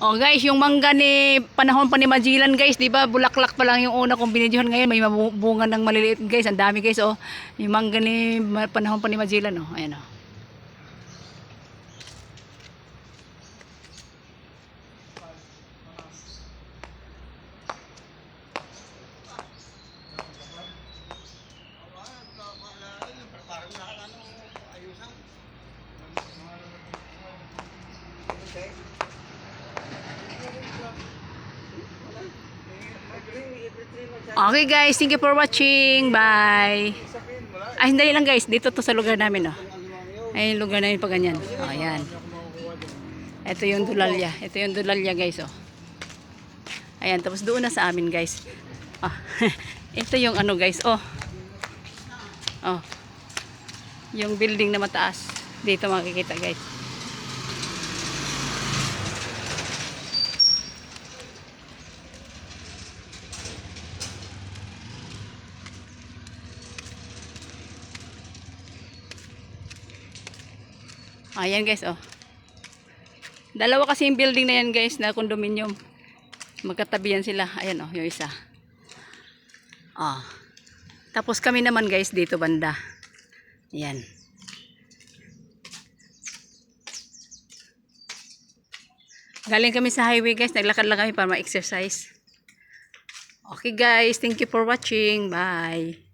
Oh guys, yung mangga ni panahon pa ni Magellan guys, 'di ba? Bulaklak pa lang yung una kong binidyohan, ngayon may bunga ng maliliit guys. Ang dami guys oh. Yung mangga ni panahon pa ni Magellan oh. Ayan oh. Okay guys, thank you for watching. Bye. Ay, hindi lang guys. Dito to sa lugar namin oh. Ay, yung lugar namin pa ganyan. Oh, ayan. Ito yung Dulalya. Ito yung Dulalya guys oh. Ayan, tapos doon na sa amin guys. Ah, ito yung ano guys oh. Oh. Yung building na mataas. Dito makikita guys. Ayan guys oh. Dalawa kasi yung building na yan guys na condominium. Magkatabi yan sila. Ayan oh, yung isa. Ah. Tapos kami naman guys dito banda. Ayan. Galing kami sa highway guys. Naglakad lang kami para ma-exercise. Okay guys, thank you for watching. Bye.